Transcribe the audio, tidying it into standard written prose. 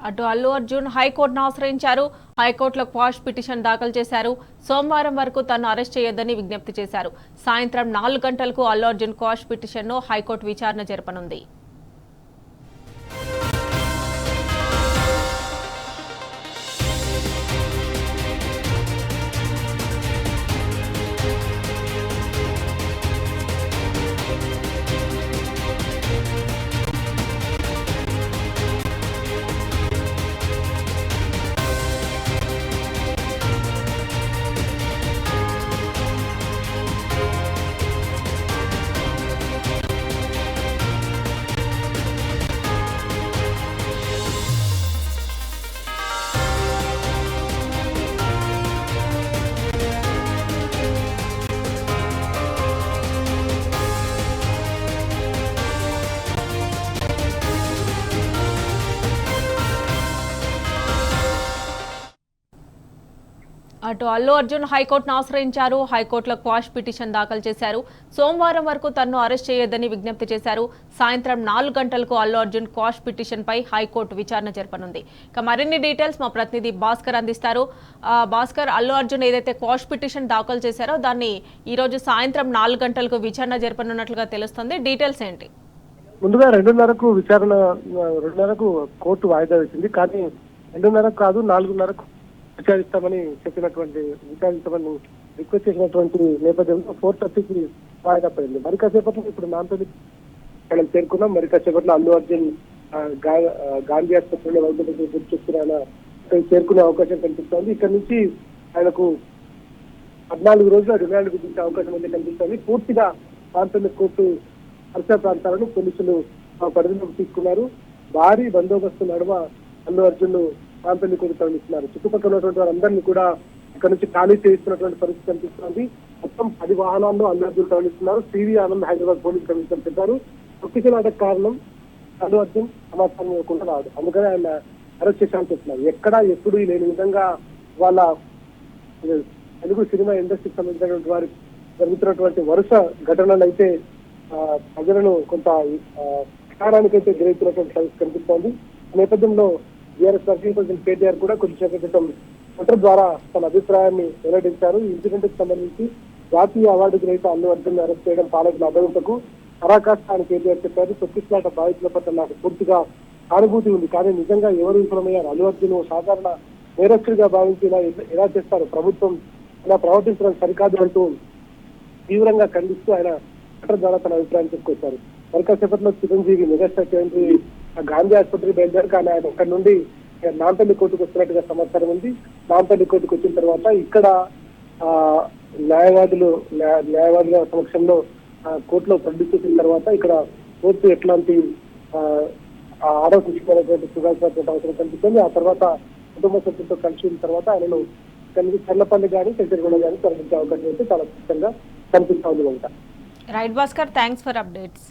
అటు అల్లు అర్జున్ హైకోర్టును ఆశ్రయించారు. హైకోర్టులో క్వాష్ పిటిషన్ దాఖలు చేశారు. సోమవారం వరకు తనను అరెస్ట్ చేయొద్దని విజ్ఞప్తి చేశారు. సాయంత్రం 4 గంటలకు అల్లు అర్జున్ క్వాష్ పిటిషన్ను హైకోర్టు విచారణ జరపనుంది. అటు అల్లు అర్జున్ హైకోర్టును ఆశ్రయించారు. హైకోర్టులో క్వాష్ పిటిషన్ దాఖలు చేశారు. సోమవారం వరకు తనను అరెస్ట్ చేయొద్దని విజ్ఞప్తి చేశారు. సాయంత్రం 4 గంటలకు అల్లు అర్జున్ క్వాష్ పిటిషన్ పై హైకోర్టు విచారణ జరపనుంది. ఇక మరిన్ని డీటెయిల్స్ మా ప్రతినిధి భాస్కర్ అందిస్తారు. భాస్కర్, అల్లు అర్జున్ ఏదైతే క్వాష్ పిటిషన్ దాఖలు చేశారో దాన్ని ఈ రోజు సాయంత్రం 4 గంటలకు విచారణ జరపనున్నట్లుగా తెలుస్తుంది. డీటెయిల్స్ ఏంటి? ముందుగా 2:30కు విచారణ 2:30కు కోర్టు వాయిదా వేసింది. కానీ 2:30 కాదు 4:30కు విచారిస్తామని విచారించమని రిక్వెస్ట్ చేసినటువంటి నేపథ్యంలో 4:30కి వాయిదా పడింది. మరి కాసేపట్లో ఇప్పుడు నాంపల్లి మనం చేరుకున్నాం. మరి కాసేపట్లో అల్లు అర్జున్ గాంధీ ఆసుపత్రిలో వైద్యులు చేస్తున్న చేరుకునే అవకాశం కనిపిస్తోంది. ఇక్కడ నుంచి ఆయనకు 14 రోజుల రిమాండ్ విధించే అవకాశం అయితే కనిపిస్తోంది. పూర్తిగా నాంపల్లి కోర్టు పరిసర ప్రాంతాలను పోలీసులు పరిధిలోకి తీసుకున్నారు. భారీ బందోబస్తు నడుమ అల్లు అర్జున్ నాంపల్లి కోర్టు తరలిస్తున్నారు. చుట్టుపక్కల ఉన్నటువంటి వారందరినీ కూడా ఇక్కడ నుంచి ఖాళీ చేయిస్తున్నటువంటి పరిస్థితి కనిపిస్తోంది. మొత్తం 10 వాహనాల్లో అల్లు అర్జున్ తరలిస్తున్నారు. సివి ఆనంద్ హైదరాబాద్ పోలీసు కమిషనర్ చెప్పారు. తొక్కిసలాటకు కారణం అల్లు అర్జున్ సమాచారం ఇవ్వకుండా రాదు, అందుకని ఆయన అరెస్ట్ చేశామని చెప్తున్నారు. ఎక్కడా ఎప్పుడు లేని విధంగా వాళ్ళ తెలుగు సినిమా ఇండస్ట్రీకి సంబంధించినటువంటి వారి జరుగుతున్నటువంటి వరుస ఘటనలు అయితే ప్రజలను కొంత విచారానికైతే గురవుతున్నటువంటి పరిస్థితి కనిపిస్తోంది. ఈ నేపథ్యంలో బీఆర్ఎస్ వర్కింగ్ ప్రెసిడెంట్ కేటీఆర్ కూడా కొంచెం క్రితం ట్విట్టర్ ద్వారా తన అభిప్రాయాన్ని వెల్లడించారు. ఈ ఇన్సిడెంట్ కి సంబంధించి జాతీయ అవార్డు గ్రహీత అల్లు అర్జున్ అరెస్ట్ చేయడం పాలకుల అభివృద్ధికు పరాకాష్ట అని కేటీఆర్ చెప్పారు. తొక్కిసలాట బాధితుల పట్ల నాకు పూర్తిగా సానుభూతి ఉంది, కానీ నిజంగా ఎవరు విఫలమయ్యారు? అల్లు అర్జున్ సాధారణ నేరస్తుడిగా భావించి ఎలా చేస్తారు? ప్రభుత్వం ఇలా ప్రవర్తించడం సరికాదు అంటూ తీవ్రంగా ఖండిస్తూ ఆయన ట్విట్టర్ ద్వారా తన అభిప్రాయం చెప్పుకొచ్చారు. మరి కాసేపట్లో చిరంజీవి మెగాస్టార్ చిరంజీవి గాంధీ ఆసుపత్రి బయలుదేరి కానీ ఆయన అక్కడ నుండి నాంపల్లి కోర్టుకు వస్తున్నట్టుగా సమాచారం ఉంది. నాంపల్లి కోర్టుకు వచ్చిన తర్వాత ఇక్కడ న్యాయవాదుల సమక్షంలో కోర్టులో ప్రొడ్యూస్ చేసిన తర్వాత ఇక్కడ కోర్టు ఎట్లాంటి ఆర్డర్ తీసుకునేటువంటి చూడాల్సినటువంటి అవసరం కనిపిస్తుంది. ఆ తర్వాత కుటుంబ సభ్యులతో కలిసిన తర్వాత ఆయనను చెర్లపల్లి కానీ చెంచర్గూడ కానీ తరలించే అవకాశం అయితే చాలా స్పష్టంగా కనిపిస్తా ఉంది. Right Bhaskar, thanks for updates.